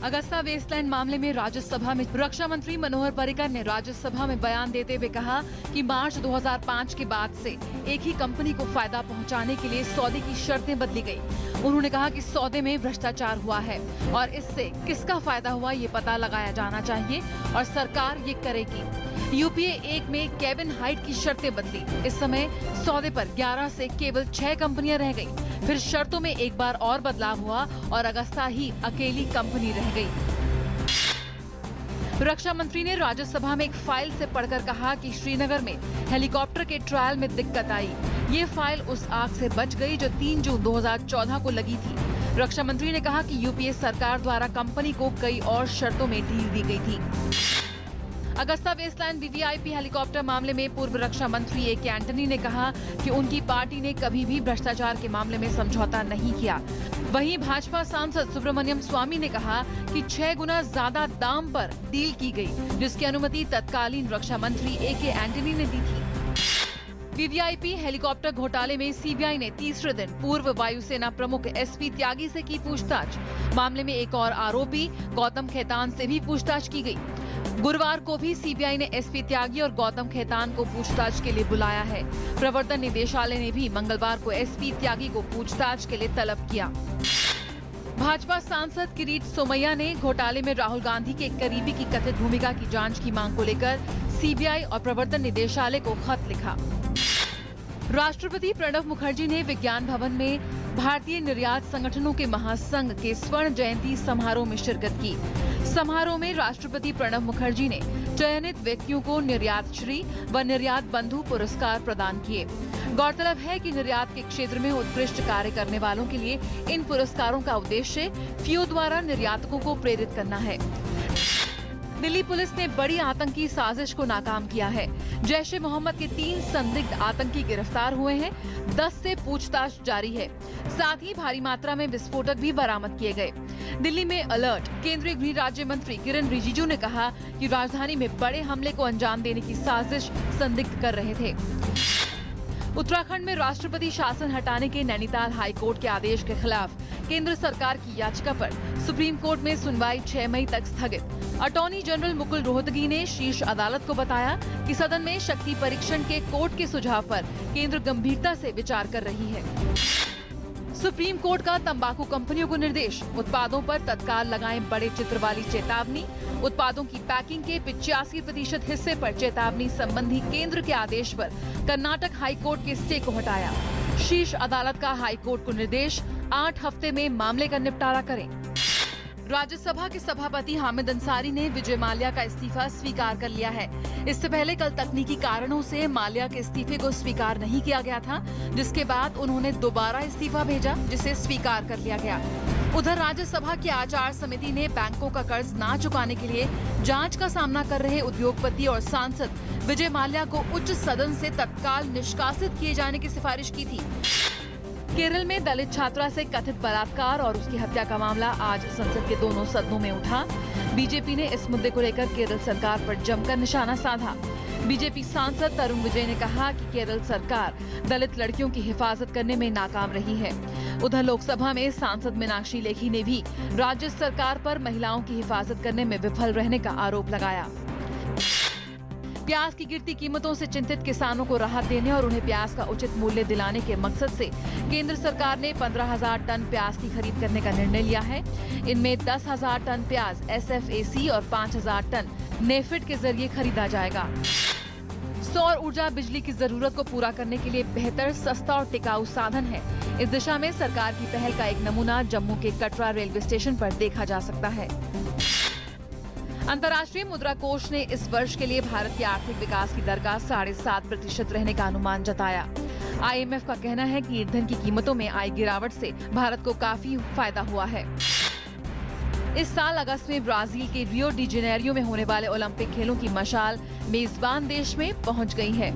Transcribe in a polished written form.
Agusta Westland मामले में राज्यसभा में रक्षा मंत्री मनोहर पर्रिकर ने राज्यसभा में बयान देते हुए कहा कि मार्च 2005 के बाद से एक ही कंपनी को फायदा पहुंचाने के लिए सौदे की शर्तें बदली गई। उन्होंने कहा कि सौदे में भ्रष्टाचार हुआ है और इससे किसका फायदा हुआ ये पता लगाया जाना चाहिए और सरकार ये करेगी। यूपीए 1 में केविन हाइट की शर्तें बदली। इस समय सौदे पर 11 से केवल 6 कंपनियां रह गई। फिर शर्तों में एक बार और बदलाव हुआ और अगस्ता ही अकेली कंपनी रह गई। रक्षा मंत्री ने राज्यसभा में एक फाइल से पढ़कर कहा कि श्रीनगर में हेलीकॉप्टर के ट्रायल में दिक्कत आई। ये फाइल उस आग से बच गई जो 3 जून 2014 को लगी थी। रक्षा मंत्री ने कहा कि यूपीए सरकार द्वारा कंपनी को कई और शर्तों में ढील दी गई थी। अगस्ता वेस्टलैंड वीवीआईपी हेलीकॉप्टर मामले में पूर्व रक्षा मंत्री ए.के. एंटनी ने कहा कि उनकी पार्टी ने कभी भी भ्रष्टाचार के मामले में समझौता नहीं किया। वहीं भाजपा सांसद सुब्रमण्यम स्वामी ने कहा कि 6 गुना ज्यादा दाम पर डील की गई, जिसकी अनुमति तत्कालीन रक्षा मंत्री ए.के. एंटनी ने दी थी। वीवीआईपी हेलीकॉप्टर घोटाले में सीबीआई ने तीसरे दिन पूर्व वायुसेना प्रमुख एसपी त्यागी से की पूछताछ। मामले में एक और आरोपी गौतम खेतान से भी पूछताछ की गई। गुरुवार को भी सीबीआई ने एसपी त्यागी और गौतम खेतान को पूछताछ के लिए बुलाया है। प्रवर्तन निदेशालय ने भी मंगलवार को एसपी त्यागी को पूछताछ के लिए तलब किया। भाजपा सांसद किरीट सोमैया ने घोटाले में राहुल गांधी के एक करीबी की कथित भूमिका की जांच की मांग को लेकर सीबीआई और प्रवर्तन निदेशालय को खत लिखा। राष्ट्रपति प्रणब मुखर्जी ने विज्ञान भवन में भारतीय निर्यात संगठनों के महासंघ के स्वर्ण जयंती समारोह में शिरकत की। समारोह में राष्ट्रपति प्रणब मुखर्जी ने चयनित व्यक्तियों को निर्यात श्री व निर्यात बंधु पुरस्कार प्रदान किए। गौरतलब है कि निर्यात के क्षेत्र में उत्कृष्ट कार्य करने वालों के लिए इन पुरस्कारों का उद्देश्य फियो द्वारा निर्यातकों को प्रेरित करना है। दिल्ली पुलिस ने बड़ी आतंकी साजिश को नाकाम किया है। जैश ए मोहम्मद के 3 संदिग्ध आतंकी गिरफ्तार हुए हैं। 10 से पूछताछ जारी है। साथ ही भारी मात्रा में विस्फोटक भी बरामद किए गए। दिल्ली में अलर्ट। केंद्रीय गृह राज्य मंत्री किरण रिजिजू ने कहा कि राजधानी में बड़े हमले को अंजाम देने की साजिश संदिग्ध कर रहे थे। उत्तराखंड में राष्ट्रपति शासन हटाने के नैनीताल हाई कोर्ट के आदेश के खिलाफ केंद्र सरकार की याचिका पर सुप्रीम कोर्ट में सुनवाई 6 मई तक स्थगित। अटॉर्नी जनरल मुकुल रोहतगी ने शीर्ष अदालत को बताया कि सदन में शक्ति परीक्षण के कोर्ट के सुझाव पर केंद्र गंभीरता से विचार कर रही है। सुप्रीम कोर्ट का तंबाकू कंपनियों को निर्देश। उत्पादों पर तत्काल लगाएं बड़े चित्र वाली चेतावनी। उत्पादों की पैकिंग के 85% हिस्से पर चेतावनी संबंधी केंद्र के आदेश पर कर्नाटक हाई कोर्ट के स्टे को हटाया। शीर्ष अदालत का हाई कोर्ट को निर्देश, 8 हफ्ते में मामले का निपटारा करें। राज्यसभा के सभापति हामिद अंसारी ने विजय माल्या का इस्तीफा स्वीकार कर लिया है। इससे पहले कल तकनीकी कारणों से माल्या के इस्तीफे को स्वीकार नहीं किया गया था, जिसके बाद उन्होंने दोबारा इस्तीफा भेजा, जिसे स्वीकार कर लिया गया। उधर राज्यसभा की आचार समिति ने बैंकों का कर्ज न चुकाने के लिए जांच का सामना कर रहे उद्योगपति और सांसद विजय माल्या को उच्च सदन से तत्काल निष्कासित किए जाने की सिफारिश की थी। केरल में दलित छात्रा से कथित बलात्कार और उसकी हत्या का मामला आज संसद के दोनों सदनों में उठा। बीजेपी ने इस मुद्दे को लेकर केरल सरकार पर जमकर निशाना साधा। बीजेपी सांसद तरुण विजय ने कहा कि केरल सरकार दलित लड़कियों की हिफाजत करने में नाकाम रही है। उधर लोकसभा में सांसद मीनाक्षी लेखी ने भी राज्य सरकार पर महिलाओं की हिफाजत करने में विफल रहने का आरोप लगाया। प्याज की गिरती कीमतों से चिंतित किसानों को राहत देने और उन्हें प्याज का उचित मूल्य दिलाने के मकसद से केंद्र सरकार ने 15,000 टन प्याज की खरीद करने का निर्णय लिया है। इनमें 10,000 टन प्याज SFAC और 5,000 टन नेफेड के जरिए खरीदा जाएगा। सौर ऊर्जा बिजली की जरूरत को पूरा करने के लिए बेहतर, सस्ता और टिकाऊ साधन है। इस दिशा में सरकार की पहल का एक नमूना जम्मू के कटरा रेलवे स्टेशन पर देखा जा सकता है। अंतर्राष्ट्रीय मुद्रा कोष ने इस वर्ष के लिए भारत की आर्थिक विकास की दर का 7.5% रहने का अनुमान जताया। IMF का कहना है कि ईंधन की कीमतों में आई गिरावट से भारत को काफी फायदा हुआ है। इस साल अगस्त में ब्राजील के रियो डी जेनेरियो में होने वाले ओलंपिक खेलों की मशाल मेजबान देश में पहुंच गई है।